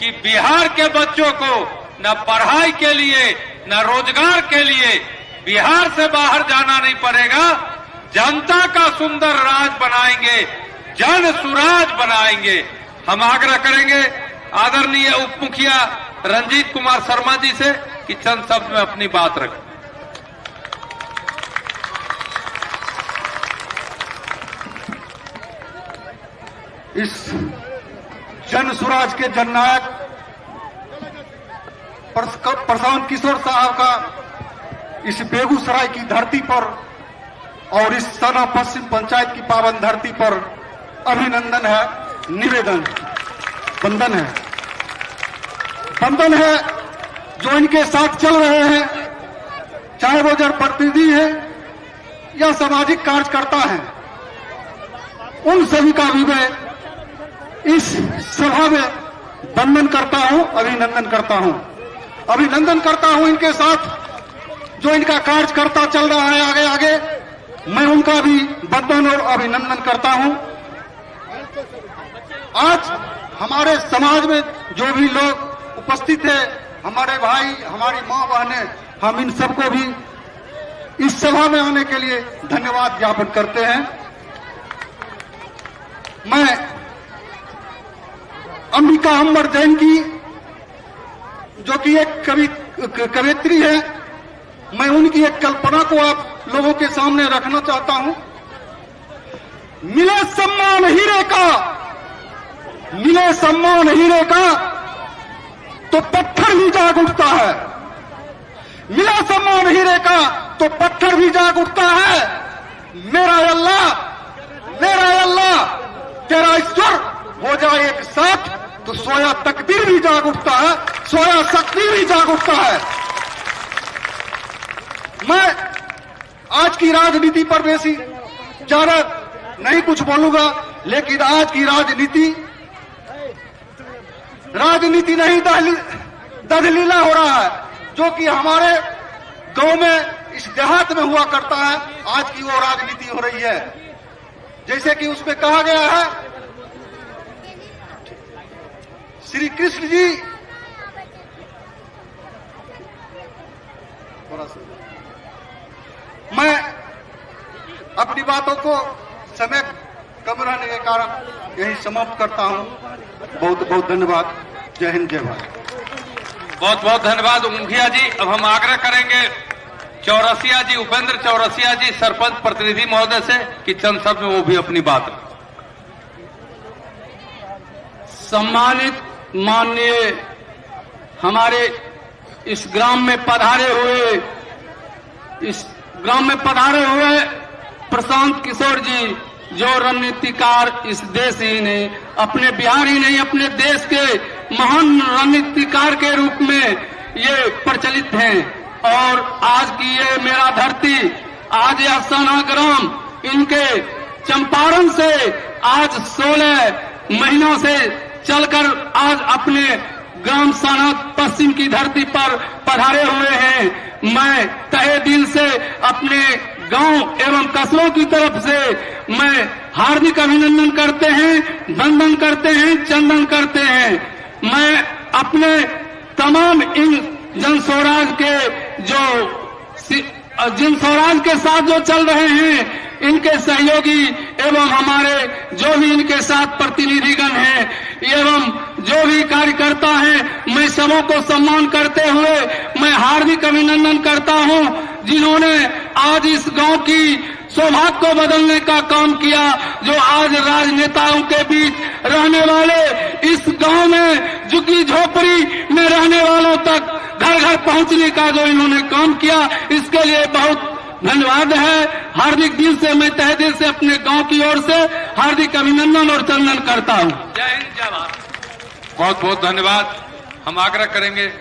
कि बिहार के बच्चों को न पढ़ाई के लिए न रोजगार के लिए बिहार से बाहर जाना नहीं पड़ेगा। जनता का सुंदर राज बनाएंगे, जन सुराज बनाएंगे। हम आग्रह करेंगे आदरणीय उप मुखिया रंजीत कुमार शर्मा जी से कि चंद शब्द में अपनी बात रखें। इस जन सुराज के जननायक प्रशांत किशोर साहब का इस बेगूसराय की धरती पर और इस सना पश्चिम पंचायत की पावन धरती पर अभिनंदन है, निवेदन, वंदन है जो इनके साथ चल रहे हैं, चाहे वो जनप्रतिनिधि है या सामाजिक कार्यकर्ता है, उन सभी का भी मैं इस सभा में वंदन करता हूं, अभिनंदन करता हूं इनके साथ जो इनका कार्यकर्ता चल रहा है आगे आगे, मैं उनका भी वंदन और अभिनंदन करता हूं। आज हमारे समाज में जो भी लोग उपस्थित है, हमारे भाई, हमारी मां बहनें, हम इन सबको भी इस सभा में आने के लिए धन्यवाद ज्ञापन करते हैं। मैं अंबिका अम्बर जैन की, जो कि एक कवयित्री है, मैं उनकी एक कल्पना को आप लोगों के सामने रखना चाहता हूं। मिले सम्मान हीरे का तो पत्थर भी जाग उठता है। मिला सम्मान हीरे का तो पत्थर भी जाग उठता है। मेरा अल्लाह तेरा ईश्वर हो जाए एक साथ तो सोया तकदीर भी जाग उठता है, सोया शक्ति भी जाग उठता है। मैं आज की राजनीति पर बेसी ज्यादा नहीं कुछ बोलूंगा, लेकिन आज की राजनीति नहीं दहलीला हो रहा है, जो कि हमारे गांव में, इस देहात में हुआ करता है। आज की वो राजनीति हो रही है, जैसे कि उसमें कहा गया है, श्री कृष्ण जी मैं अपनी बातों को समय कम रहने के कारण यही समाप्त करता हूं। बहुत बहुत धन्यवाद। जय हिंद, जय भारत। बहुत बहुत धन्यवाद मुखिया जी। अब हम आग्रह करेंगे चौरसिया जी, उपेंद्र चौरसिया जी, सरपंच प्रतिनिधि महोदय से कि चंद शब्द में वो भी अपनी बात रखें। सम्मानित माननीय हमारे इस ग्राम में पधारे हुए प्रशांत किशोर जी, जो रणनीतिकार इस देश ही नहीं, अपने बिहार ही नहीं, अपने देश के महान रणनीतिकार के रूप में ये प्रचलित हैं। और आज की ये मेरा धरती, आज यह सना ग्राम, इनके चंपारण से आज 16 महीनों से चलकर आज अपने ग्राम सना पश्चिम की धरती पर पधारे हुए हैं। मैं तहे दिल से अपने गांव एवं कस्बों की तरफ से मैं हार्दिक अभिनंदन करते हैं, वंदन करते हैं, चंदन करते हैं। मैं अपने तमाम इन जन स्वराज के साथ जो चल रहे हैं, इनके सहयोगी एवं हमारे जो भी इनके साथ प्रतिनिधिगण हैं एवं जो भी कार्यकर्ता हैं, मैं सबों को सम्मान करते हुए मैं हार्दिक अभिनंदन करता हूं, जिन्होंने आज इस गांव की सौभाग्य को बदलने का काम किया। जो आज राजनेताओं के बीच रहने वाले, इस गांव में झुग्गी झोपड़ी में रहने वालों तक घर घर पहुंचने का जो इन्होंने काम किया, इसके लिए बहुत धन्यवाद है। हार्दिक दिल से मैं तहे दिल से अपने गांव की ओर से हार्दिक अभिनंदन और चंदन करता हूं। जय हिंद, जय भारत। बहुत बहुत धन्यवाद। हम आग्रह करेंगे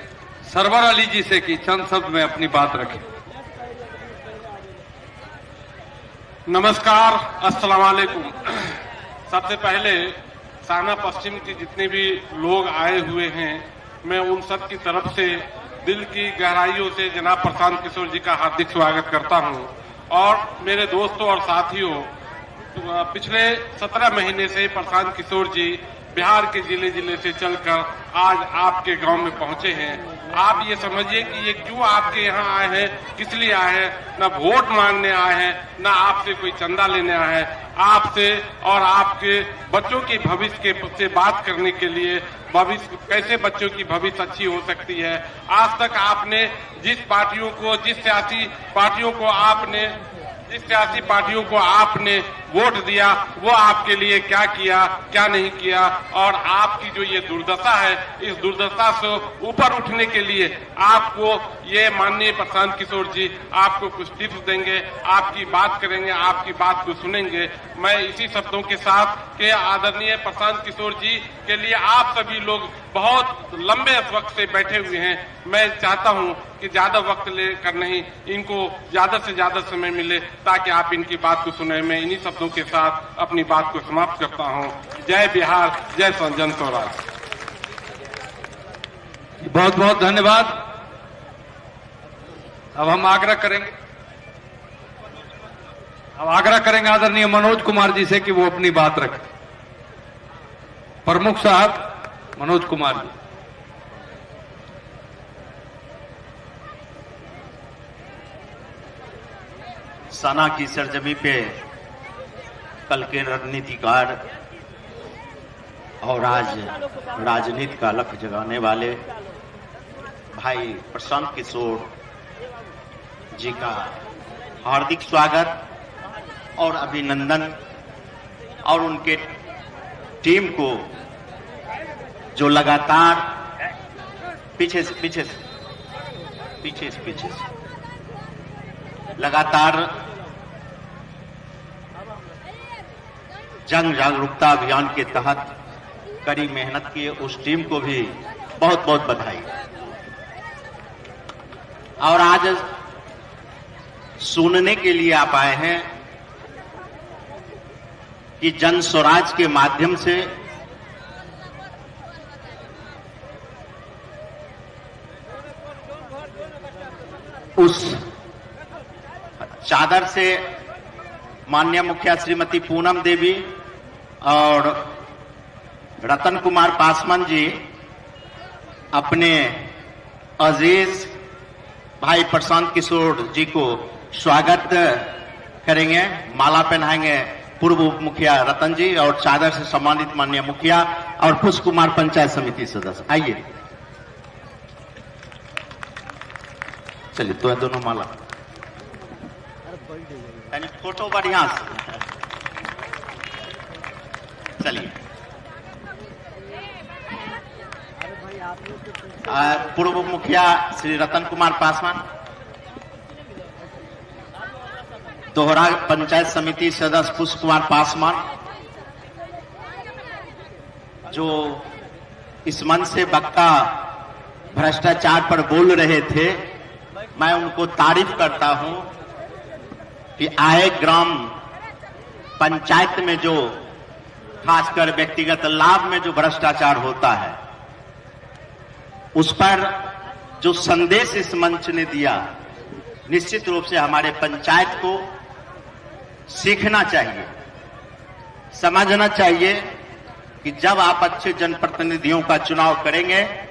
सरवर अली जी से कि चंद शब्द में अपनी बात रखें। नमस्कार, अस्सलाम वालेकुम। सबसे पहले साना पश्चिम के जितने भी लोग आए हुए हैं, मैं उन सब की तरफ से दिल की गहराइयों से जनाब प्रशांत किशोर जी का हार्दिक स्वागत करता हूं। और मेरे दोस्तों और साथियों, पिछले 17 महीने से प्रशांत किशोर जी बिहार के जिले जिले से चलकर आज आपके गांव में पहुंचे हैं। आप ये समझिए कि ये क्यों आपके यहाँ आए हैं, किस लिए आए हैं। न वोट मांगने आए हैं, न आपसे कोई चंदा लेने आए हैं, आपसे और आपके बच्चों के भविष्य से बात करने के लिए, भविष्य कैसे बच्चों की भविष्य अच्छी हो सकती है। आज तक आपने जिस सियासी पार्टियों को आपने वोट दिया, वो आपके लिए क्या किया, क्या नहीं किया। और आपकी जो ये दुर्दशा है, इस दुर्दशा से ऊपर उठने के लिए आपको ये माननीय प्रशांत किशोर जी आपको कुछ टिप्स देंगे, आपकी बात करेंगे, आपकी बात को सुनेंगे। मैं इसी शब्दों के साथ के आदरणीय प्रशांत किशोर जी के लिए आप सभी लोग बहुत लंबे वक्त से बैठे हुए हैं। मैं चाहता हूं कि ज्यादा वक्त लेकर नहीं, इनको ज्यादा से ज्यादा समय मिले ताकि आप इनकी बात को सुने। मैं इन्हीं शब्दों के साथ अपनी बात को समाप्त करता हूं। जय बिहार, जय जन स्वराज। बहुत बहुत धन्यवाद। अब हम आग्रह करेंगे आदरणीय मनोज कुमार जी से कि वो अपनी बात रखें। प्रमुख साहब मनोज कुमार जी। सना की सरजमी पे कल के रणनीतिकार और आज राजनीति का लक्ष्य जगाने वाले भाई प्रशांत किशोर जी का हार्दिक स्वागत और अभिनंदन, और उनके टीम को जो लगातार पीछे से लगातार जन जागरूकता अभियान के तहत कड़ी मेहनत की, उस टीम को भी बहुत बहुत बधाई। और आज सुनने के लिए आप आए हैं कि जन स्वराज के माध्यम से उस चादर से माननीय मुखिया श्रीमती पूनम देवी और रतन कुमार पासवान जी अपने अजीज भाई प्रशांत किशोर जी को स्वागत करेंगे, माला पहनाएंगे पूर्व उप मुखिया रतन जी और चादर से सम्मानित माननीय मुखिया और खुश कुमार पंचायत समिति सदस्य। आइए चलिए, तो है दोनों माला, यानी फोटो बढ़िया से। चलिए, पूर्व मुखिया श्री रतन कुमार पासवान, दोहरा पंचायत समिति सदस्य पुष्प कुमार पासवान, जो इस मंच से बक्का भ्रष्टाचार पर बोल रहे थे, मैं उनको तारीफ करता हूं कि आए ग्राम पंचायत में जो खासकर व्यक्तिगत लाभ में जो भ्रष्टाचार होता है, उस पर जो संदेश इस मंच ने दिया, निश्चित रूप से हमारे पंचायत को सीखना चाहिए, समझना चाहिए कि जब आप अच्छे जनप्रतिनिधियों का चुनाव करेंगे,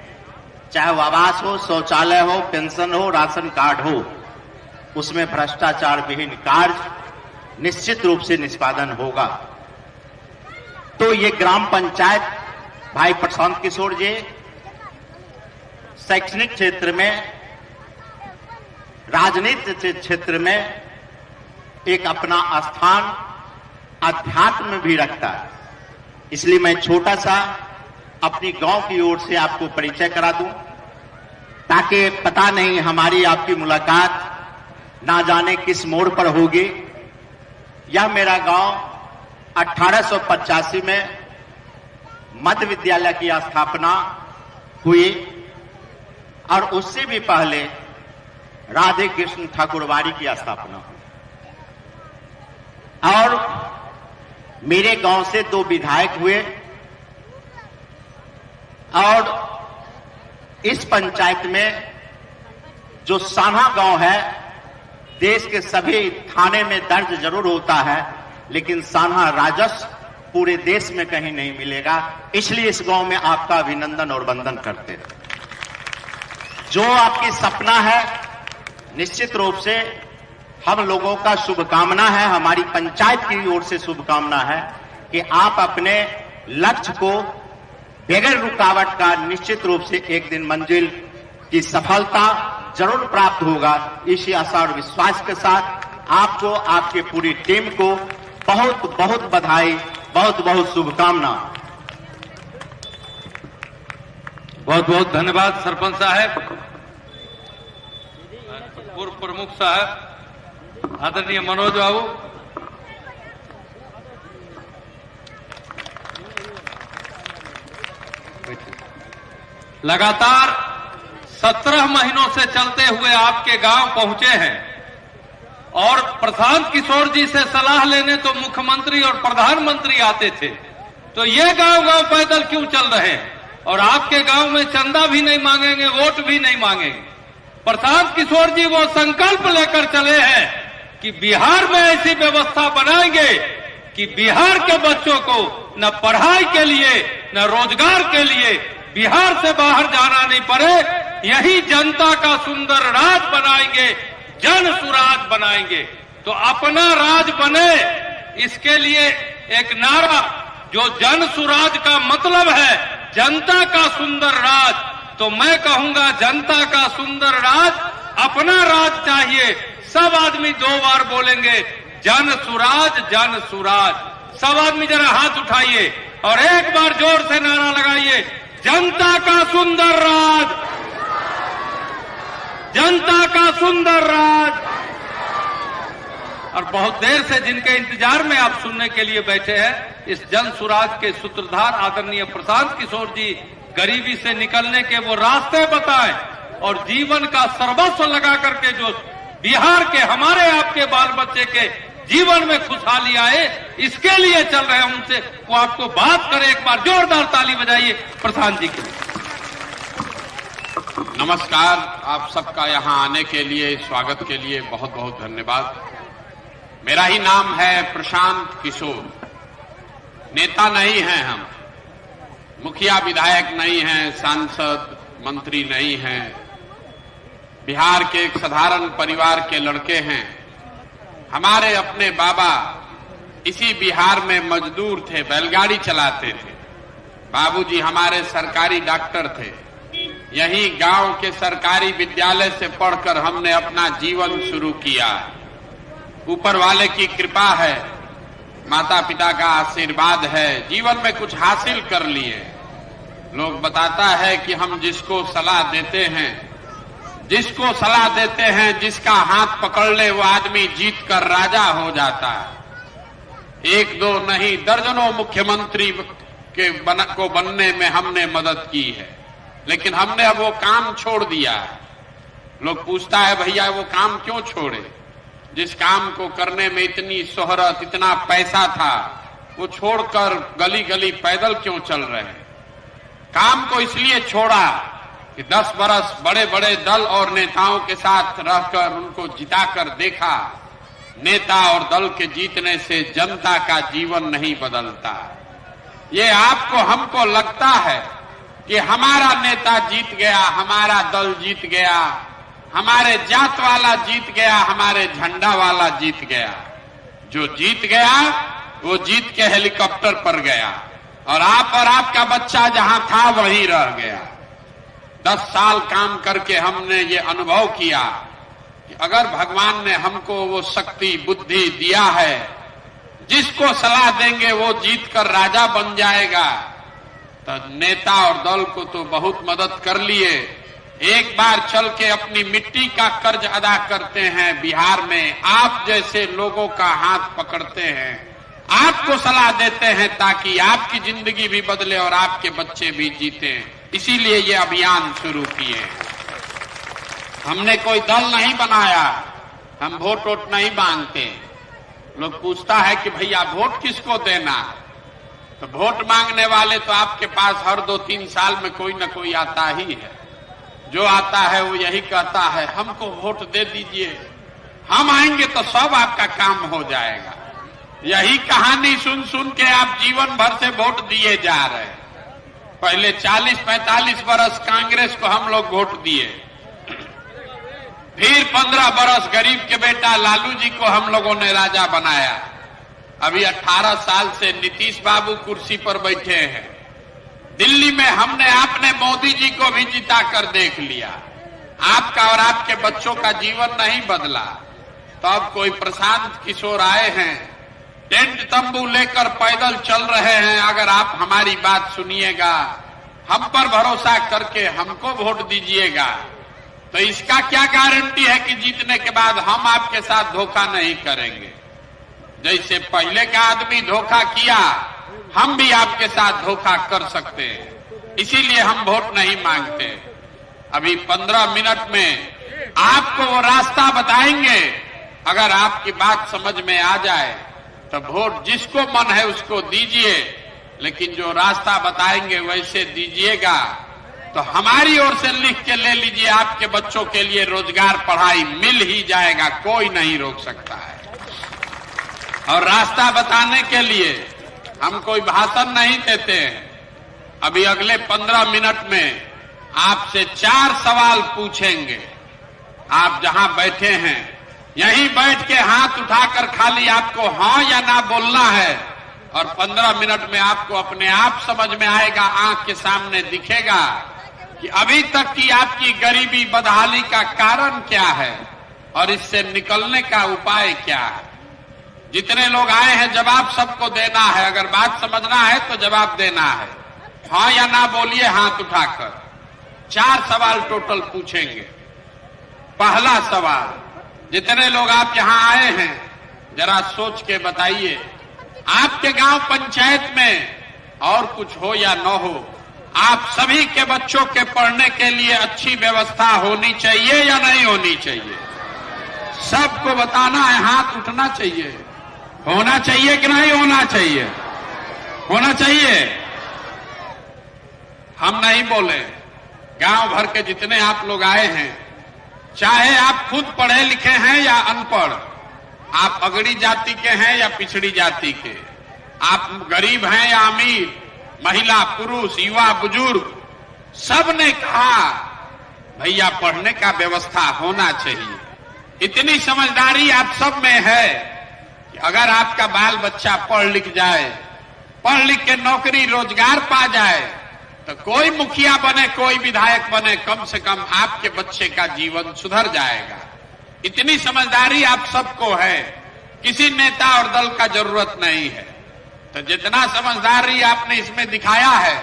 चाहे वो आवास हो, शौचालय हो, पेंशन हो, राशन कार्ड हो, उसमें भ्रष्टाचार विहीन कार्य निश्चित रूप से निष्पादन होगा। तो ये ग्राम पंचायत भाई प्रशांत किशोर जी शैक्षणिक क्षेत्र में, राजनीति क्षेत्र में एक अपना स्थान अध्यात्म में भी रखता है। इसलिए मैं छोटा सा अपनी गांव की ओर से आपको परिचय करा दूं, ताकि पता नहीं हमारी आपकी मुलाकात ना जाने किस मोड़ पर होगी। यह मेरा गांव 1885 में मध्य विद्यालय की स्थापना हुई और उससे भी पहले राधे कृष्ण ठाकुरवाड़ी की स्थापना हुई। और मेरे गांव से 2 विधायक हुए और इस पंचायत में जो सान्हा गांव है, देश के सभी थाने में दर्ज जरूर होता है, लेकिन सान्हा राजस्व पूरे देश में कहीं नहीं मिलेगा। इसलिए इस गांव में आपका अभिनंदन और वंदन करते हैं। जो आपकी सपना है, निश्चित रूप से हम लोगों का शुभकामना है, हमारी पंचायत की ओर से शुभकामना है कि आप अपने लक्ष्य को बगैर रुकावट का निश्चित रूप से एक दिन मंजिल की सफलता जरूर प्राप्त होगा। इसी आशा और विश्वास के साथ आपको, आपके पूरी टीम को बहुत बहुत बधाई, बहुत बहुत शुभकामना। बहुत बहुत धन्यवाद सरपंच साहब, पूर्व प्रमुख साहब, आदरणीय मनोज बाबू। लगातार 17 महीनों से चलते हुए आपके गांव पहुंचे हैं और प्रशांत किशोर जी से सलाह लेने तो मुख्यमंत्री और प्रधानमंत्री आते थे, तो ये गांव-गांव पैदल क्यों चल रहे हैं? और आपके गांव में चंदा भी नहीं मांगेंगे, वोट भी नहीं मांगेंगे। प्रशांत किशोर जी वो संकल्प लेकर चले हैं कि बिहार में ऐसी व्यवस्था बनाएंगे कि बिहार के बच्चों को न पढ़ाई के लिए न रोजगार के लिए बिहार से बाहर जाना नहीं पड़े। यही जनता का सुंदर राज बनाएंगे, जन सुराज बनाएंगे। तो अपना राज बने, इसके लिए एक नारा जो जन सुराज का मतलब है जनता का सुंदर राज, तो मैं कहूंगा जनता का सुंदर राज, अपना राज चाहिए। सब आदमी 2 बार बोलेंगे जन सुराज, जन सुराज। सब आदमी जरा हाथ उठाइए और एक बार जोर से नारा लगाइए, जनता का सुंदर राज, जनता का सुंदर राज। और बहुत देर से जिनके इंतजार में आप सुनने के लिए बैठे हैं, इस जन सुराज के सूत्रधार आदरणीय प्रशांत किशोर जी गरीबी से निकलने के वो रास्ते बताएं और जीवन का सर्वस्व लगा करके जो बिहार के हमारे आपके बाल बच्चे के जीवन में खुशहाली आए, इसके लिए चल रहे हैं। उनसे वो आपको बात करें। एक बार जोरदार ताली बजाइए प्रशांत जी के लिए। नमस्कार, आप सबका यहाँ आने के लिए, स्वागत के लिए बहुत बहुत धन्यवाद। मेरा ही नाम है प्रशांत किशोर। नेता नहीं हैं हम, मुखिया विधायक नहीं हैं, सांसद मंत्री नहीं हैं, बिहार के एक साधारण परिवार के लड़के हैं। हमारे अपने बाबा इसी बिहार में मजदूर थे, बैलगाड़ी चलाते थे। बाबूजी हमारे सरकारी डॉक्टर थे। यही गांव के सरकारी विद्यालय से पढ़कर हमने अपना जीवन शुरू किया। ऊपर वाले की कृपा है, माता पिता का आशीर्वाद है, जीवन में कुछ हासिल कर लिए। लोग बताता है कि हम जिसको सलाह देते हैं, जिसका हाथ पकड़ ले वो आदमी जीत कर राजा हो जाता है। 1-2 नहीं, दर्जनों मुख्यमंत्री को बनने में हमने मदद की है, लेकिन हमने अब वो काम छोड़ दिया है। लोग पूछता है भैया वो काम क्यों छोड़े? जिस काम को करने में इतनी शोहरत, इतना पैसा था, वो छोड़कर गली गली पैदल क्यों चल रहे हैं? काम को इसलिए छोड़ा कि 10 बरस बड़े बड़े दल और नेताओं के साथ रहकर उनको जिताकर देखा। नेता और दल के जीतने से जनता का जीवन नहीं बदलता। ये आपको हमको लगता है कि हमारा नेता जीत गया, हमारा दल जीत गया, हमारे जात वाला जीत गया, हमारे झंडा वाला जीत गया। जो जीत गया वो जीत के हेलीकॉप्टर पर गया और आप और आपका बच्चा जहां था वहीं रह गया। 10 साल काम करके हमने ये अनुभव किया कि अगर भगवान ने हमको वो शक्ति बुद्धि दिया है, जिसको सलाह देंगे वो जीत कर राजा बन जाएगा। तो नेता और दल को तो बहुत मदद कर लिए। एक बार चल के अपनी मिट्टी का कर्ज अदा करते हैं। बिहार में आप जैसे लोगों का हाथ पकड़ते हैं, आपको सलाह देते हैं ताकि आपकी जिंदगी भी बदले और आपके बच्चे भी जीते। इसीलिए ये अभियान शुरू किए। हमने कोई दल नहीं बनाया, हम वोट नहीं मांगते। लोग पूछता है कि भैया वोट किसको देना, तो वोट मांगने वाले तो आपके पास हर 2-3 साल में कोई न कोई आता ही है। जो आता है वो यही कहता है हमको वोट दे दीजिए, हम आएंगे तो सब आपका काम हो जाएगा। यही कहानी सुन सुन के आप जीवन भर से वोट दिए जा रहे हैं। पहले 40-45 बरस कांग्रेस को हम लोग वोट दिए, फिर 15 बरस गरीब के बेटा लालू जी को हम लोगों ने राजा बनाया। अभी 18 साल से नीतीश बाबू कुर्सी पर बैठे हैं। दिल्ली में हमने आपने मोदी जी को भी जिता कर देख लिया। आपका और आपके बच्चों का जीवन नहीं बदला। तो अब कोई प्रशांत किशोर आए हैं, टेंट तंबू लेकर पैदल चल रहे हैं। अगर आप हमारी बात सुनिएगा, हम पर भरोसा करके हमको वोट दीजिएगा, तो इसका क्या गारंटी है कि जीतने के बाद हम आपके साथ धोखा नहीं करेंगे। जैसे पहले का आदमी धोखा किया, हम भी आपके साथ धोखा कर सकते हैं। इसीलिए हम वोट नहीं मांगते। अभी 15 मिनट में आपको वो रास्ता बताएंगे। अगर आपकी बात समझ में आ जाए तो वोट जिसको मन है उसको दीजिए, लेकिन जो रास्ता बताएंगे वैसे दीजिएगा। तो हमारी ओर से लिख के ले लीजिए, आपके बच्चों के लिए रोजगार पढ़ाई मिल ही जाएगा, कोई नहीं रोक सकता है। और रास्ता बताने के लिए हम कोई भाषण नहीं देते हैं। अभी अगले 15 मिनट में आपसे 4 सवाल पूछेंगे। आप जहां बैठे हैं यहीं बैठ के हाथ उठाकर खाली आपको हाँ या ना बोलना है, और 15 मिनट में आपको अपने आप समझ में आएगा, आंख के सामने दिखेगा कि अभी तक की आपकी गरीबी बदहाली का कारण क्या है और इससे निकलने का उपाय क्या है। जितने लोग आए हैं जवाब सबको देना है। अगर बात समझना है तो जवाब देना है। हाँ या ना बोलिए हाथ उठाकर। 4 सवाल टोटल पूछेंगे। पहला सवाल, जितने लोग आप यहां आए हैं जरा सोच के बताइए, आपके गांव पंचायत में और कुछ हो या न हो, आप सभी के बच्चों के पढ़ने के लिए अच्छी व्यवस्था होनी चाहिए या नहीं होनी चाहिए? सबको बताना है, हाथ उठना चाहिए। होना चाहिए कि नहीं होना चाहिए? होना चाहिए। हम नहीं बोले, गांव भर के जितने आप लोग आए हैं, चाहे आप खुद पढ़े लिखे हैं या अनपढ़, आप अगड़ी जाति के हैं या पिछड़ी जाति के, आप गरीब हैं या अमीर, महिला पुरुष युवा बुजुर्ग, सब ने कहा भैया पढ़ने का व्यवस्था होना चाहिए। इतनी समझदारी आप सब में है कि अगर आपका बाल बच्चा पढ़ लिख जाए, पढ़ लिख के नौकरी रोजगार पा जाए, तो कोई मुखिया बने कोई विधायक बने, कम से कम आपके बच्चे का जीवन सुधर जाएगा। इतनी समझदारी आप सबको है, किसी नेता और दल का जरूरत नहीं है। तो जितना समझदारी आपने इसमें दिखाया है,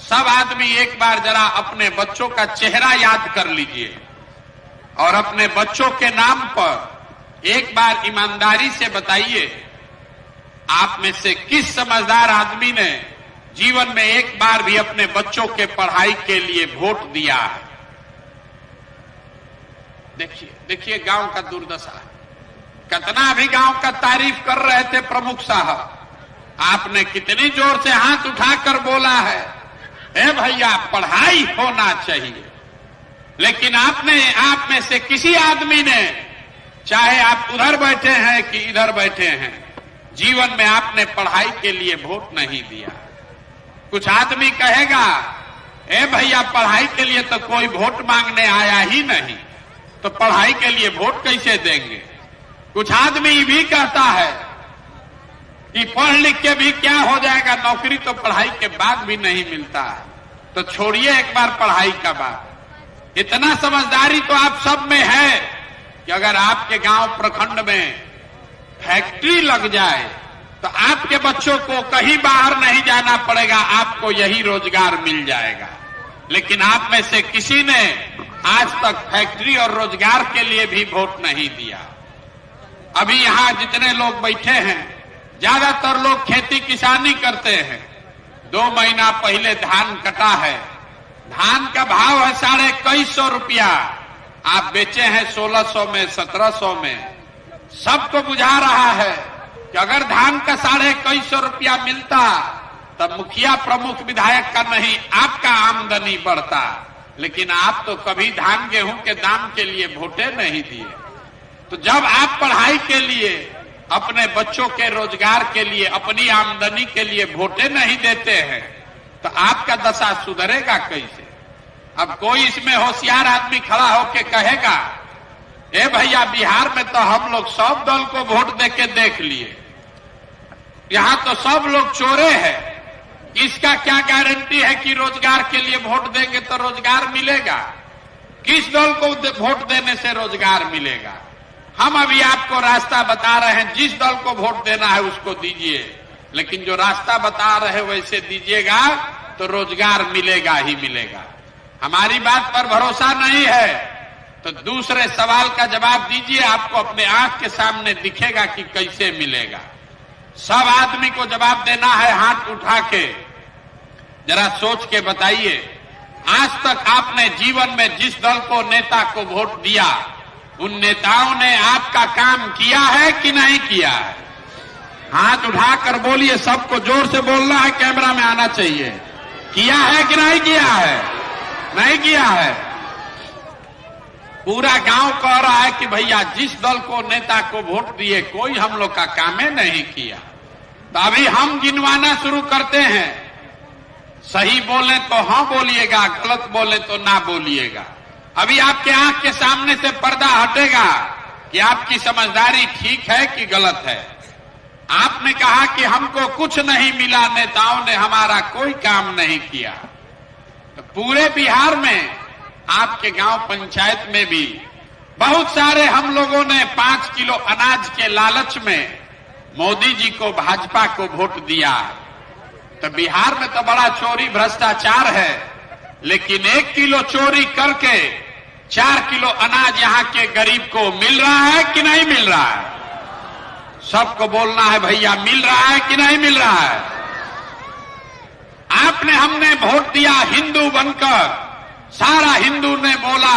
सब आदमी एक बार जरा अपने बच्चों का चेहरा याद कर लीजिए और अपने बच्चों के नाम पर एक बार ईमानदारी से बताइए, आप में से किस समझदार आदमी ने जीवन में एक बार भी अपने बच्चों के पढ़ाई के लिए वोट दिया है? देखिए देखिए गांव का दुर्दशा। कितना भी गांव का तारीफ कर रहे थे प्रमुख साहब, आपने कितनी जोर से हाथ उठाकर बोला है, ए भैया पढ़ाई होना चाहिए। लेकिन आपने, आप में से किसी आदमी ने, चाहे आप उधर बैठे हैं कि इधर बैठे हैं, जीवन में आपने पढ़ाई के लिए वोट नहीं दिया। कुछ आदमी कहेगा, ए भैया पढ़ाई के लिए तो कोई वोट मांगने आया ही नहीं, तो पढ़ाई के लिए वोट कैसे देंगे? कुछ आदमी भी कहता है कि पढ़ लिख के भी क्या हो जाएगा, नौकरी तो पढ़ाई के बाद भी नहीं मिलता है। तो छोड़िए एक बार पढ़ाई का बात। इतना समझदारी तो आप सब में है कि अगर आपके गांव प्रखंड में फैक्ट्री लग जाए तो आपके बच्चों को कहीं बाहर नहीं जाना पड़ेगा, आपको यही रोजगार मिल जाएगा। लेकिन आप में से किसी ने आज तक फैक्ट्री और रोजगार के लिए भी वोट नहीं दिया। अभी यहां जितने लोग बैठे हैं, ज्यादातर लोग खेती किसानी करते हैं। 2 महीना पहले धान कटा है, धान का भाव है 2150 रुपया, आप बेचे हैं 1600 में 1700 में। सबको बुझा रहा है कि अगर धान का 2150 रुपया मिलता तब मुखिया प्रमुख विधायक का नहीं आपका आमदनी बढ़ता। लेकिन आप तो कभी धान गेहूं के दाम के लिए वोटे नहीं दिए। तो जब आप पढ़ाई के लिए अपने बच्चों के रोजगार के लिए, अपनी आमदनी के लिए वोटें नहीं देते हैं, तो आपका दशा सुधरेगा कैसे? अब कोई इसमें होशियार आदमी खड़ा होकर कहेगा, ए भैया बिहार में तो हम लोग सब दल को वोट देके देख लिए, यहां तो सब लोग चोरे हैं, इसका क्या गारंटी है कि रोजगार के लिए वोट देंगे तो रोजगार मिलेगा? किस दल को वोट देने से रोजगार मिलेगा? हम अभी आपको रास्ता बता रहे हैं, जिस दल को वोट देना है उसको दीजिए, लेकिन जो रास्ता बता रहे हैं वैसे दीजिएगा तो रोजगार मिलेगा ही मिलेगा। हमारी बात पर भरोसा नहीं है तो दूसरे सवाल का जवाब दीजिए, आपको अपने आंख के सामने दिखेगा कि कैसे मिलेगा। सब आदमी को जवाब देना है हाथ उठा के। जरा सोच के बताइए, आज तक आपने जीवन में जिस दल को, नेता को वोट दिया, उन नेताओं ने आपका काम किया है कि नहीं किया है? हाथ उठाकर बोलिए, सबको जोर से बोलना है, कैमरा में आना चाहिए। किया है कि नहीं किया है? नहीं किया है। पूरा गांव कह रहा है कि भैया जिस दल को, नेता को वोट दिए, कोई हम लोग का काम नहीं किया। तो अभी हम गिनवाना शुरू करते हैं। सही बोले तो हाँ बोलिएगा, गलत बोले तो ना बोलिएगा। अभी आपके आंख के सामने से पर्दा हटेगा कि आपकी समझदारी ठीक है कि गलत है। आपने कहा कि हमको कुछ नहीं मिला, नेताओं ने हमारा कोई काम नहीं किया। तो पूरे बिहार में, आपके गांव पंचायत में भी बहुत सारे हम लोगों ने 5 किलो अनाज के लालच में मोदी जी को, भाजपा को वोट दिया। तो बिहार में तो बड़ा चोरी भ्रष्टाचार है, लेकिन 1 किलो चोरी करके 4 किलो अनाज यहां के गरीब को मिल रहा है कि नहीं मिल रहा है? सबको बोलना है भैया, मिल रहा है कि नहीं मिल रहा है? आपने, हमने वोट दिया हिंदू बनकर, सारा हिंदू ने बोला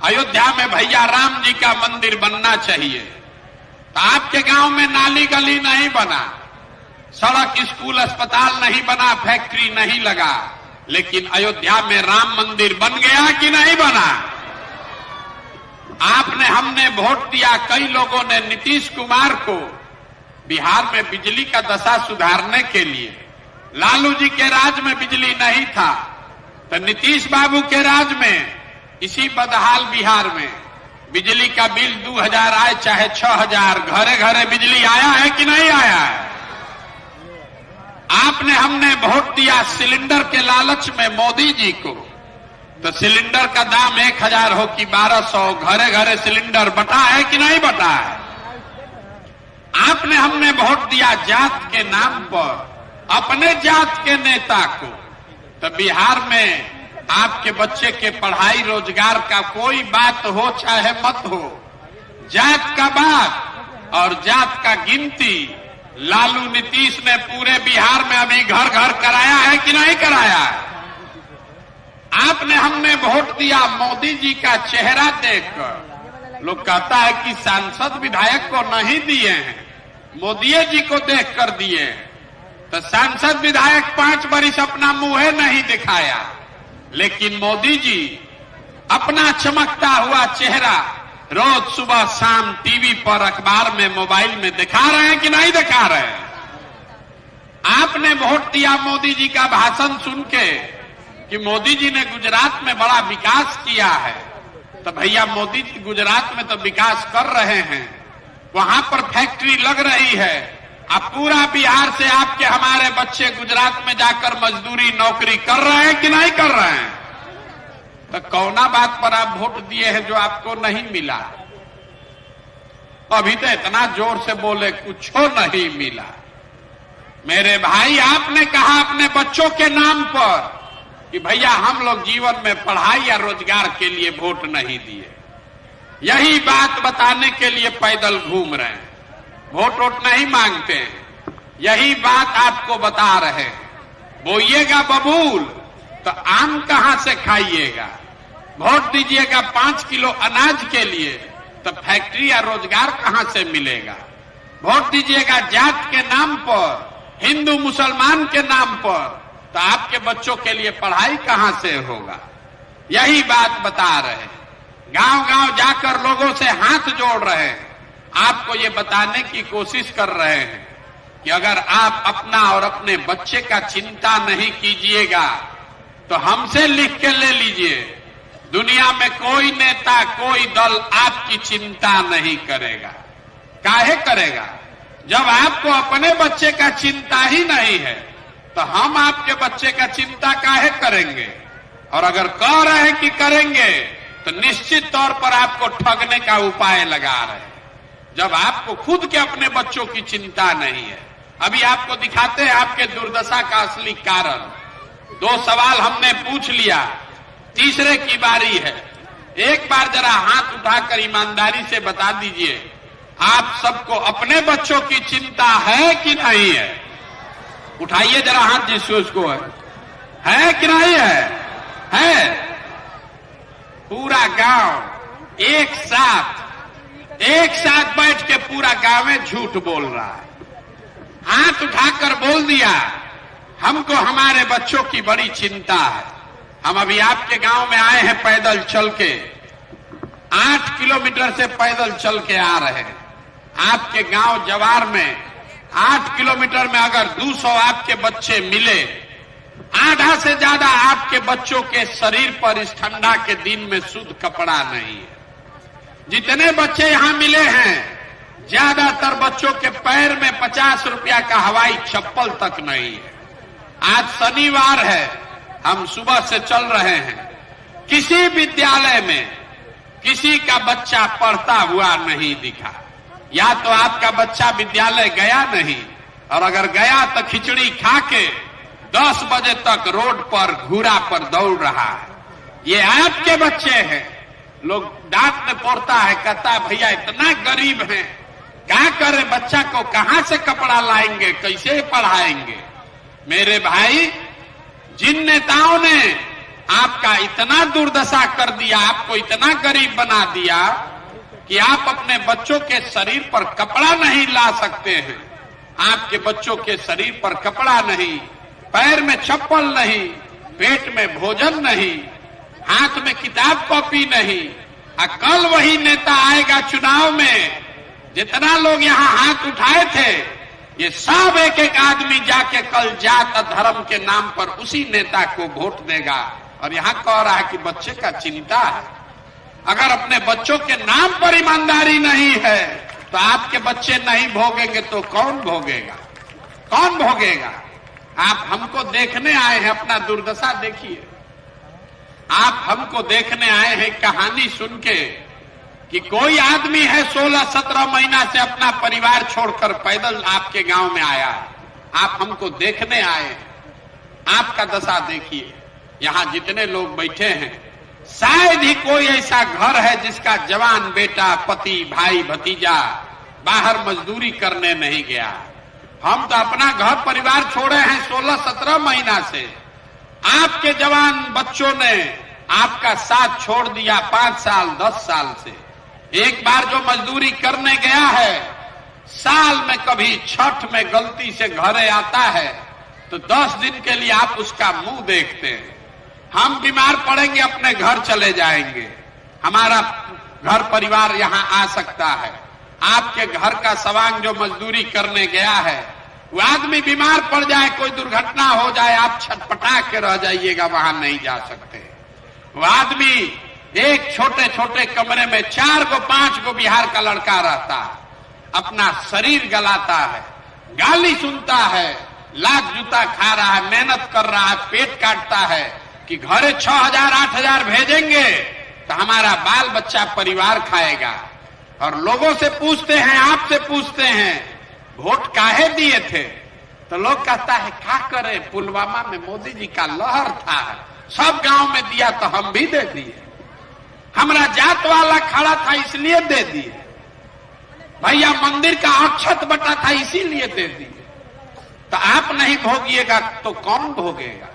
अयोध्या में भैया राम जी का मंदिर बनना चाहिए। तो आपके गांव में नाली गली नहीं बना, सड़क, स्कूल, अस्पताल नहीं बना, फैक्ट्री नहीं लगा, लेकिन अयोध्या में राम मंदिर बन गया कि नहीं बना? आपने, हमने वोट दिया, कई लोगों ने नीतीश कुमार को बिहार में बिजली का दशा सुधारने के लिए। लालू जी के राज में बिजली नहीं था, तो नीतीश बाबू के राज में इसी बदहाल बिहार में बिजली का बिल 2000 आए चाहे 6000, घरे घरे बिजली आया है कि नहीं आया है? आपने, हमने वोट दिया सिलेंडर के लालच में मोदी जी को, तो सिलेंडर का दाम 1000 हो कि 1200, घरे घरे सिलेंडर बटा है कि नहीं बटा है? आपने, हमने वोट दिया जात के नाम पर अपने जात के नेता को, तो बिहार में आपके बच्चे के पढ़ाई, रोजगार का कोई बात हो चाहे मत हो, जात का बात और जात का गिनती लालू नीतीश ने पूरे बिहार में अभी घर घर कराया है कि नहीं कराया है? आपने, हमने वोट दिया मोदी जी का चेहरा देखकर। लोग कहता है कि सांसद विधायक को नहीं दिए हैं, मोदी जी को देखकर दिए। तो सांसद विधायक 5 बरिस अपना मुंह नहीं दिखाया, लेकिन मोदी जी अपना चमकता हुआ चेहरा रोज सुबह शाम टीवी पर, अखबार में, मोबाइल में दिखा रहे हैं कि नहीं दिखा रहे हैं? आपने वोट दिया मोदी जी का भाषण सुन के कि मोदी जी ने गुजरात में बड़ा विकास किया है। तो भैया मोदी जी गुजरात में तो विकास कर रहे हैं, वहां पर फैक्ट्री लग रही है। अब पूरा बिहार से आपके, हमारे बच्चे गुजरात में जाकर मजदूरी, नौकरी कर रहे हैं कि नहीं कर रहे हैं? तो कौना बात पर आप वोट दिए हैं जो आपको नहीं मिला? अभी तो इतना जोर से बोले कुछ नहीं मिला। मेरे भाई, आपने कहा अपने बच्चों के नाम पर कि भैया हम लोग जीवन में पढ़ाई या रोजगार के लिए वोट नहीं दिए। यही बात बताने के लिए पैदल घूम रहे हैं, वोट नहीं मांगते हैं। यही बात आपको बता रहे हैं। बोइएगा बबूल तो आम कहां से खाइएगा? वोट दीजिएगा 5 किलो अनाज के लिए तो फैक्ट्री या रोजगार कहां से मिलेगा? वोट दीजिएगा जात के नाम पर, हिंदू मुसलमान के नाम पर, तो आपके बच्चों के लिए पढ़ाई कहां से होगा? यही बात बता रहे हैं। गांव गांव जाकर लोगों से हाथ जोड़ रहे हैं। आपको ये बताने की कोशिश कर रहे हैं कि अगर आप अपना और अपने बच्चे का चिंता नहीं कीजिएगा तो हमसे लिख के ले लीजिए, दुनिया में कोई नेता, कोई दल आपकी चिंता नहीं करेगा। काहे करेगा? जब आपको अपने बच्चे का चिंता ही नहीं है तो हम आपके बच्चे का चिंता काहे करेंगे? और अगर कह रहे हैं कि करेंगे तो निश्चित तौर पर आपको ठगने का उपाय लगा रहे हैं, जब आपको खुद के अपने बच्चों की चिंता नहीं है। अभी आपको दिखाते हैं आपके दुर्दशा का असली कारण। 2 सवाल हमने पूछ लिया, तीसरे की बारी है। एक बार जरा हाथ उठाकर ईमानदारी से बता दीजिए, आप सबको अपने बच्चों की चिंता है कि नहीं है? उठाइए जरा हाथ जिसको है कि नहीं है? है। पूरा गांव एक साथ बैठ के पूरा गांव में झूठ बोल रहा है। हाथ उठाकर बोल दिया, हमको हमारे बच्चों की बड़ी चिंता है। हम अभी आपके गांव में आए हैं पैदल चल के, 8 किलोमीटर से पैदल चल के आ रहे हैं। आपके गांव जवार में 8 किलोमीटर में अगर 200 आपके बच्चे मिले, आधा से ज्यादा आपके बच्चों के शरीर पर इस ठंडा के दिन में शुद्ध कपड़ा नहीं है। जितने बच्चे यहां मिले हैं, ज्यादातर बच्चों के पैर में 50 रुपया का हवाई चप्पल तक नहीं है। आज शनिवार है, हम सुबह से चल रहे हैं, किसी विद्यालय में किसी का बच्चा पढ़ता हुआ नहीं दिखा। या तो आपका बच्चा विद्यालय गया नहीं, और अगर गया तो खिचड़ी खा के 10 बजे तक रोड पर घूरा पर दौड़ रहा है। ये आपके बच्चे हैं। लोग डांट में पड़ता है, कहता है भैया इतना गरीब हैं, क्या करे, बच्चा को कहां से कपड़ा लाएंगे, कैसे पढ़ाएंगे? मेरे भाई, जिन नेताओं ने आपका इतना दुर्दशा कर दिया, आपको इतना गरीब बना दिया कि आप अपने बच्चों के शरीर पर कपड़ा नहीं ला सकते हैं, आपके बच्चों के शरीर पर कपड़ा नहीं, पैर में चप्पल नहीं, पेट में भोजन नहीं, हाथ में किताब कॉपी नहीं। कल वही नेता आएगा चुनाव में, जितना लोग यहां हाथ उठाए थे, ये सब एक एक आदमी जाके कल जात धर्म के नाम पर उसी नेता को वोट देगा। और यहां कह रहा है कि बच्चे का चिंता है। अगर अपने बच्चों के नाम पर ईमानदारी नहीं है तो आपके बच्चे नहीं भोगेंगे तो कौन भोगेगा? कौन भोगेगा? आप हमको देखने आए हैं, अपना दुर्दशा देखिए। आप हमको देखने आए हैं कहानी सुन के कि कोई आदमी है 16-17 महीना से अपना परिवार छोड़कर पैदल आपके गांव में आया। आप हमको देखने आए हैं, आपका दशा देखिए। यहां जितने लोग बैठे हैं, शायद ही कोई ऐसा घर है जिसका जवान बेटा, पति, भाई, भतीजा बाहर मजदूरी करने नहीं गया। हम तो अपना घर परिवार छोड़े हैं 16-17 महीना से। आपके जवान बच्चों ने आपका साथ छोड़ दिया 5 साल 10 साल से। एक बार जो मजदूरी करने गया है, साल में कभी छठ में गलती से घरे आता है तो 10 दिन के लिए आप उसका मुंह देखते हैं। हम बीमार पड़ेंगे, अपने घर चले जाएंगे, हमारा घर परिवार यहां आ सकता है। आपके घर का सवांग जो मजदूरी करने गया है, वो आदमी बीमार पड़ जाए, कोई दुर्घटना हो जाए, आप छटपटा के रह जाइएगा, वहां नहीं जा सकते। वो आदमी एक छोटे छोटे कमरे में 4 को 5 को बिहार का लड़का रहता है, अपना शरीर गलाता है, गाली सुनता है, लात जूता खा रहा है, मेहनत कर रहा है, पेट काटता है कि घरे 6,000 8,000 भेजेंगे तो हमारा बाल बच्चा परिवार खाएगा। और लोगों से पूछते हैं, आपसे पूछते हैं, वोट काहे दिए थे? तो लोग कहता है क्या करे, पुलवामा में मोदी जी का लहर था, सब गांव में दिया तो हम भी दे दिए, हमारा जात वाला खड़ा था इसलिए दे दिए, भैया मंदिर का अक्षत बटा था इसीलिए दे दिए। तो आप नहीं भोगिएगा तो कौन भोगेगा?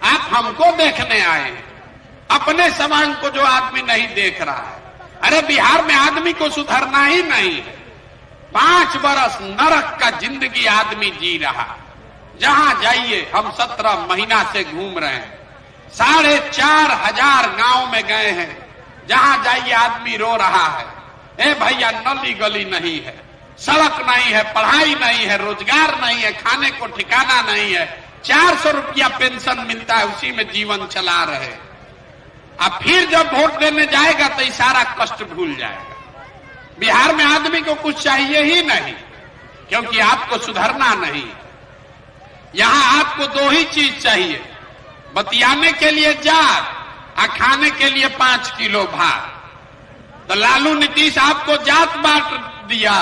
आप हमको देखने आए, अपने समाज को जो आदमी नहीं देख रहा है। अरे बिहार में आदमी को सुधरना ही नहीं है। 5 बरस नरक का जिंदगी आदमी जी रहा। जहां जाइए, हम 17 महीना से घूम रहे हैं, 4,500 गांव में गए हैं, जहां जाइए आदमी रो रहा है। ए भैया नली गली नहीं है, सड़क नहीं है, पढ़ाई नहीं है, रोजगार नहीं है, खाने को ठिकाना नहीं है, 400 रुपया पेंशन मिलता है, उसी में जीवन चला रहे। अब फिर जब वोट देने जाएगा तो सारा कष्ट भूल जाएगा। बिहार में आदमी को कुछ चाहिए ही नहीं, क्योंकि आपको सुधरना नहीं। यहां आपको दो ही चीज चाहिए, बतियाने के लिए जात और खाने के लिए 5 किलो भात। तो लालू नीतीश आपको जात बांट दिया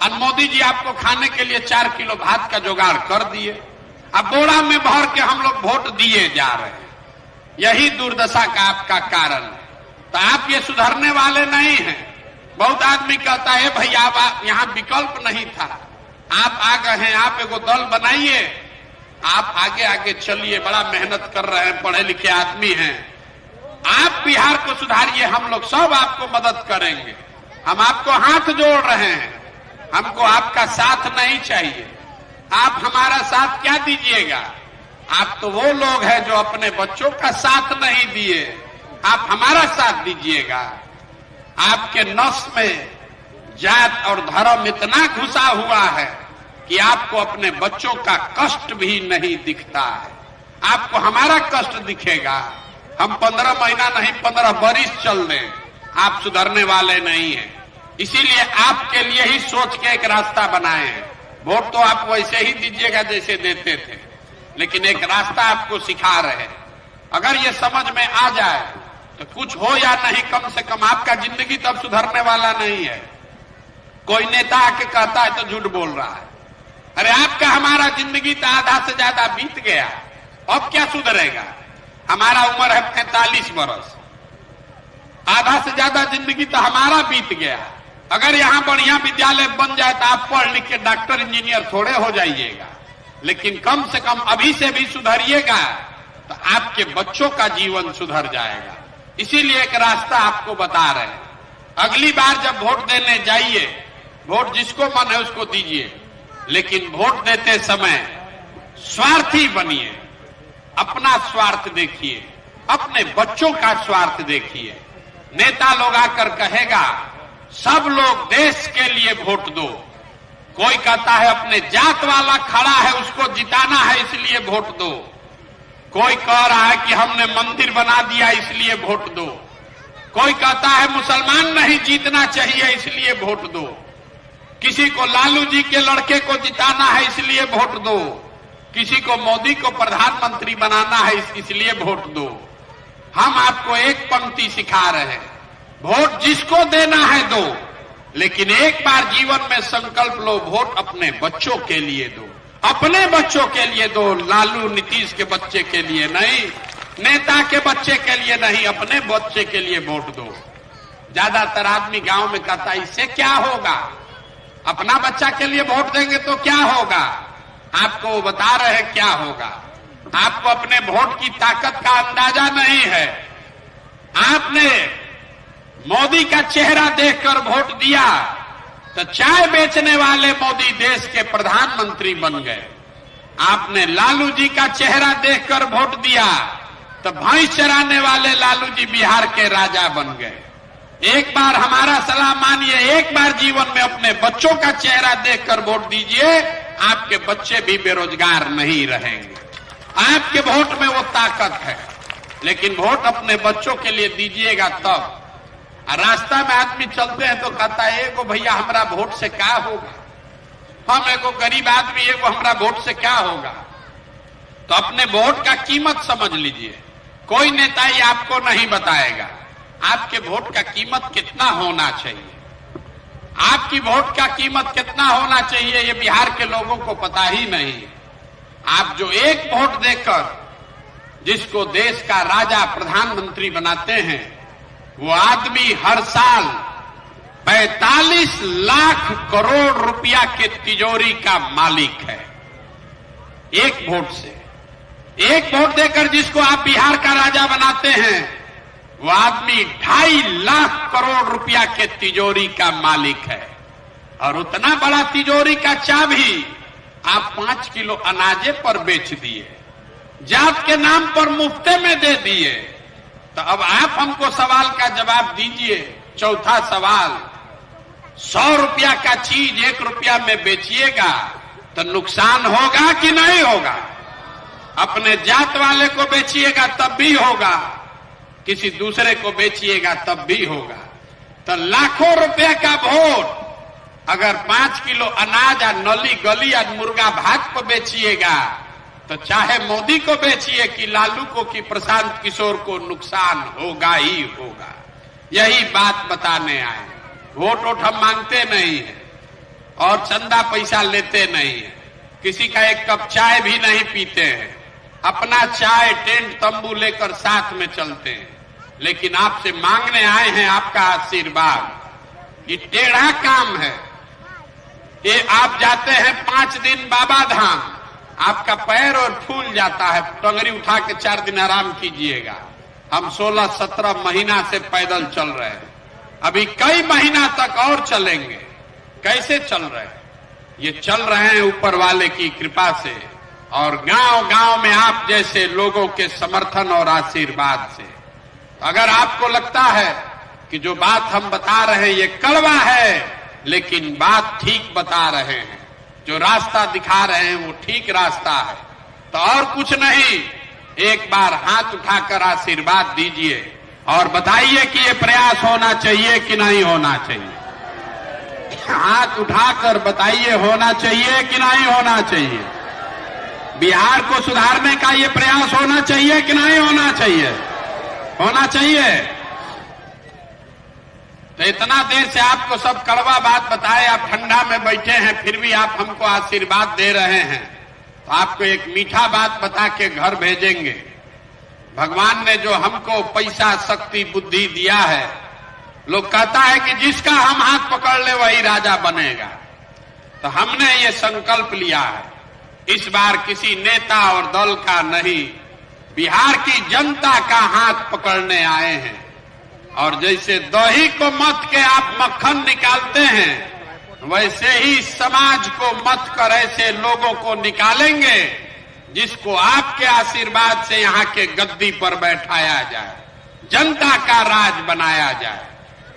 और मोदी जी आपको खाने के लिए 4 किलो भात का जुगाड़ कर दिए। अब बोरा में भर के हम लोग वोट दिए जा रहे हैं। यही दुर्दशा का आपका कारण है। तो आप ये सुधरने वाले नहीं हैं। बहुत आदमी कहता है भैया आप यहां विकल्प नहीं था, आप आ गए हैं, आप एगो दल बनाइए, आप आगे आगे चलिए, बड़ा मेहनत कर रहे हैं, पढ़े लिखे आदमी हैं, आप बिहार को सुधारिए, हम लोग सब आपको मदद करेंगे। हम आपको हाथ जोड़ रहे हैं, हमको आपका साथ नहीं चाहिए। आप हमारा साथ क्या दीजिएगा? आप तो वो लोग हैं जो अपने बच्चों का साथ नहीं दिए, आप हमारा साथ दीजिएगा। आपके नस में जात और धर्म इतना घुसा हुआ है कि आपको अपने बच्चों का कष्ट भी नहीं दिखता है। आपको हमारा कष्ट दिखेगा। हम 15 महीना नहीं 15 बरिस चल दें, आप सुधरने वाले नहीं हैं। इसीलिए आपके लिए ही सोच के एक रास्ता बनाए हैं। वोट तो आप वैसे ही दीजिएगा जैसे देते थे, लेकिन एक रास्ता आपको सिखा रहे हैं। अगर ये समझ में आ जाए तो कुछ हो या नहीं, कम से कम आपका जिंदगी तब सुधरने वाला नहीं है। कोई नेता आके कहता है तो झूठ बोल रहा है। अरे आपका हमारा जिंदगी तो आधा से ज्यादा बीत गया, अब क्या सुधरेगा? हमारा उम्र है 45 वर्ष, आधा से ज्यादा जिंदगी तो हमारा बीत गया। अगर यहां बढ़िया विद्यालय बन जाए तो आप पढ़ लिख के डॉक्टर इंजीनियर थोड़े हो जाइएगा, लेकिन कम से कम अभी से भी सुधरिएगा तो आपके बच्चों का जीवन सुधर जाएगा। इसीलिए एक रास्ता आपको बता रहे हैं। अगली बार जब वोट देने जाइए, वोट जिसको मन है उसको दीजिए, लेकिन वोट देते समय स्वार्थी बनिए। अपना स्वार्थ देखिए, अपने बच्चों का स्वार्थ देखिए। नेता लोग आकर कहेगा सब लोग देश के लिए वोट दो, कोई कहता है अपने जात वाला खड़ा है उसको जिताना है इसलिए वोट दो, कोई कह रहा है कि हमने मंदिर बना दिया इसलिए वोट दो, कोई कहता है मुसलमान नहीं जीतना चाहिए इसलिए वोट दो, किसी को लालू जी के लड़के को जिताना है इसलिए वोट दो, किसी को मोदी को प्रधानमंत्री बनाना है इसलिए वोट दो। हम आपको एक पंक्ति सिखा रहे हैं, वोट जिसको देना है दो, लेकिन एक बार जीवन में संकल्प लो, वोट अपने बच्चों के लिए दो, अपने बच्चों के लिए दो। लालू नीतीश के बच्चे के लिए नहीं, नेता के बच्चे के लिए नहीं, अपने बच्चे के लिए वोट दो। ज्यादातर आदमी गांव में कहता है इससे क्या होगा, अपना बच्चा के लिए वोट देंगे तो क्या होगा। आपको वो बता रहे हैं क्या होगा। आपको अपने वोट की ताकत का अंदाजा नहीं है। आपने मोदी का चेहरा देखकर वोट दिया तो चाय बेचने वाले मोदी देश के प्रधानमंत्री बन गए। आपने लालू जी का चेहरा देखकर वोट दिया तो भैंस चराने वाले लालू जी बिहार के राजा बन गए। एक बार हमारा सलाह मानिए, एक बार जीवन में अपने बच्चों का चेहरा देखकर वोट दीजिए, आपके बच्चे भी बेरोजगार नहीं रहेंगे। आपके वोट में वो ताकत है, लेकिन वोट अपने बच्चों के लिए दीजिएगा तब। रास्ता में आदमी चलते हैं तो कहता है एगो भैया हमरा वोट से क्या होगा, हम एगो गरीब आदमी एगो हमरा वोट से क्या होगा। तो अपने वोट का कीमत समझ लीजिए। कोई नेता ही आपको नहीं बताएगा आपके वोट का कीमत कितना होना चाहिए। आपकी वोट का कीमत कितना होना चाहिए ये बिहार के लोगों को पता ही नहीं। आप जो एक वोट देकर जिसको देश का राजा प्रधानमंत्री बनाते हैं, वो आदमी हर साल 45 लाख करोड़ रुपया के तिजोरी का मालिक है। एक वोट से, एक वोट देकर जिसको आप बिहार का राजा बनाते हैं, वो आदमी 2.5 लाख करोड़ रुपया के तिजोरी का मालिक है। और उतना बड़ा तिजोरी का चाबी आप 5 किलो अनाजे पर बेच दिए, जात के नाम पर मुफ्ते में दे दिए। तो अब आप हमको सवाल का जवाब दीजिए। चौथा सवाल, 100 रुपया का चीज 1 रुपया में बेचिएगा तो नुकसान होगा कि नहीं होगा? अपने जात वाले को बेचिएगा तब भी होगा, किसी दूसरे को बेचिएगा तब भी होगा। तो लाखों रुपए का वोट अगर 5 किलो अनाज या नली गली या मुर्गा भात को बेचिएगा तो चाहे मोदी को बेचिए कि लालू को कि प्रशांत किशोर को नुकसान होगा ही होगा। यही बात बताने आए। वोट हम मांगते नहीं है और चंदा पैसा लेते नहीं है, किसी का एक कप चाय भी नहीं पीते हैं, अपना चाय टेंट तंबू लेकर साथ में चलते हैं। लेकिन आपसे मांगने आए हैं आपका आशीर्वाद। ये टेढ़ा काम है। ये आप जाते हैं 5 दिन बाबा धाम, आपका पैर और फूल जाता है, टंगरी उठा के 4 दिन आराम कीजिएगा। हम 16-17 महीना से पैदल चल रहे हैं, अभी कई महीना तक और चलेंगे। कैसे चल रहे हैं? ये चल रहे हैं ऊपर वाले की कृपा से और गांव गांव में आप जैसे लोगों के समर्थन और आशीर्वाद से। अगर आपको लगता है कि जो बात हम बता रहे हैं ये कड़वा है, लेकिन बात ठीक बता रहे हैं, जो रास्ता दिखा रहे हैं वो ठीक रास्ता है, तो और कुछ नहीं, एक बार हाथ उठाकर आशीर्वाद दीजिए और बताइए कि ये प्रयास होना चाहिए कि नहीं होना चाहिए। हाथ उठाकर बताइए होना चाहिए कि नहीं होना चाहिए। बिहार को सुधारने का ये प्रयास होना चाहिए कि नहीं होना चाहिए? होना चाहिए। तो इतना देर से आपको सब कड़वा बात बताए, आप ठंडा में बैठे हैं, फिर भी आप हमको आशीर्वाद दे रहे हैं, तो आपको एक मीठा बात बता के घर भेजेंगे। भगवान ने जो हमको पैसा, शक्ति, बुद्धि दिया है, लोग कहता है कि जिसका हम हाथ पकड़ ले वही राजा बनेगा। तो हमने ये संकल्प लिया है, इस बार किसी नेता और दल का नहीं, बिहार की जनता का हाथ पकड़ने आए हैं। और जैसे दही को मथ के आप मक्खन निकालते हैं, वैसे ही समाज को मथ कर ऐसे लोगों को निकालेंगे जिसको आपके आशीर्वाद से यहाँ के गद्दी पर बैठाया जाए, जनता का राज बनाया जाए।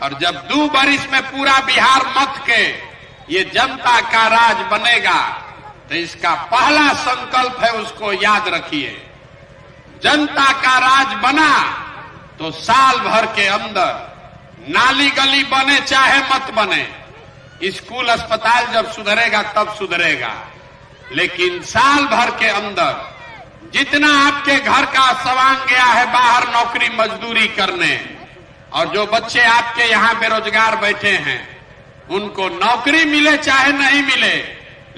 और जब 2 बरिस में पूरा बिहार मथ के ये जनता का राज बनेगा, तो इसका पहला संकल्प है, उसको याद रखिए। जनता का राज बना तो साल भर के अंदर नाली गली बने चाहे मत बने, स्कूल अस्पताल जब सुधरेगा तब सुधरेगा, लेकिन साल भर के अंदर जितना आपके घर का सवांग गया है बाहर नौकरी मजदूरी करने, और जो बच्चे आपके यहाँ बेरोजगार बैठे हैं उनको नौकरी मिले चाहे नहीं मिले,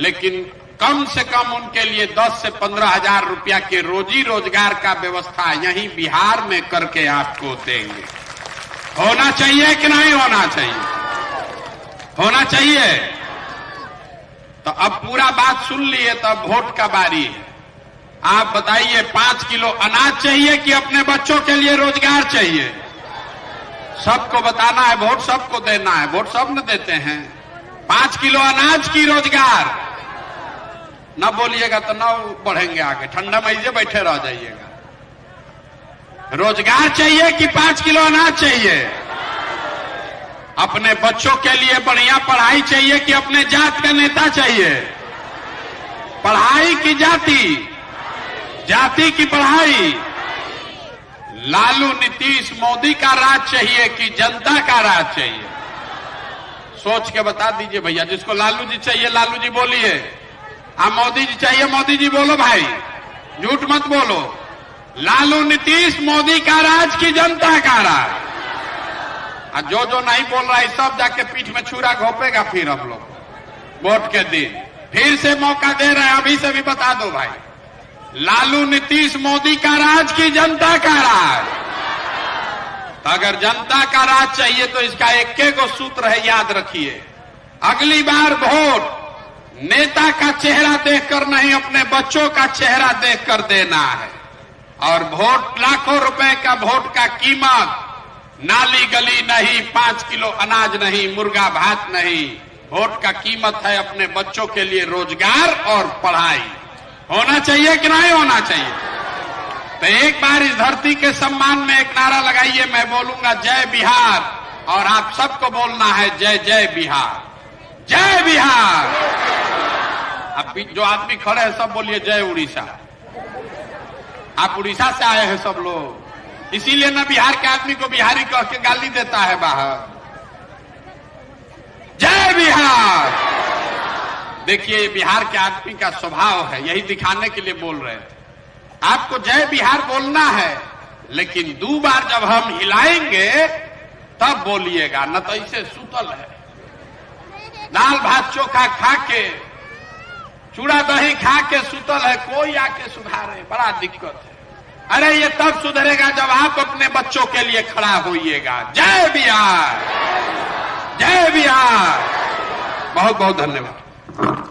लेकिन कम से कम उनके लिए 10 से 15 हजार रुपया के रोजी रोजगार का व्यवस्था यहीं बिहार में करके आपको देंगे। होना चाहिए कि नहीं होना चाहिए? होना चाहिए। तो अब पूरा बात सुन लिए, तो अब वोट का बारी है। आप बताइए 5 किलो अनाज चाहिए कि अपने बच्चों के लिए रोजगार चाहिए? सबको बताना है, वोट सबको देना है, वोट सब न देते हैं। 5 किलो अनाज की रोजगार न बोलिएगा तो न बढ़ेंगे आगे, ठंडा में इसे बैठे रह जाइएगा। रोजगार चाहिए कि 5 किलो अनाज चाहिए? अपने बच्चों के लिए बढ़िया पढ़ाई चाहिए कि अपने जात का नेता चाहिए? पढ़ाई की जाति, जाति की पढ़ाई। लालू, नीतीश, मोदी का राज चाहिए कि जनता का राज चाहिए? सोच के बता दीजिए भैया। जिसको लालू जी चाहिए लालू जी बोलिए, मोदी जी चाहिए मोदी जी बोलो भाई, झूठ मत बोलो। लालू, नीतीश, मोदी का राज की जनता का राज? और जो नहीं बोल रहा है सब जाके पीठ में छुरा घोपेगा फिर हम लोग वोट के दिन। फिर से मौका दे रहे हैं, अभी से भी बता दो भाई, लालू, नीतीश, मोदी का राज की जनता का राज? तो अगर जनता का राज चाहिए तो इसका एक सूत्र है, याद रखिए। अगली बार वोट नेता का चेहरा देखकर नहीं, अपने बच्चों का चेहरा देखकर देना है। और वोट लाखों रुपए का वोट का कीमत नाली गली नहीं, 5 किलो अनाज नहीं, मुर्गा भात नहीं। वोट का कीमत है अपने बच्चों के लिए रोजगार और पढ़ाई। होना चाहिए कि नहीं होना चाहिए? तो एक बार इस धरती के सम्मान में एक नारा लगाइए, मैं बोलूंगा जय बिहार, और आप सबको बोलना है जय जय बिहार, जय बिहार। अब जो आदमी खड़े हैं सब बोलिए जय उड़ीसा। आप उड़ीसा से आए हैं सब लोग, इसीलिए ना बिहार के आदमी को बिहारी कह के गाली देता है बाहर। जय बिहार। देखिए बिहार के आदमी का स्वभाव है, यही दिखाने के लिए बोल रहे थे। आपको जय बिहार बोलना है, लेकिन 2 बार जब हम हिलाएंगे तब बोलिएगा, न तो इसे सुतल है। दाल भात चोखा खा के, चूड़ा दही खा के सुतल है, कोई आके सुधारे, बड़ा दिक्कत है। अरे ये तब सुधरेगा जब आप अपने बच्चों के लिए खड़ा होइएगा। जय बिहार, जय बिहार। बहुत बहुत धन्यवाद।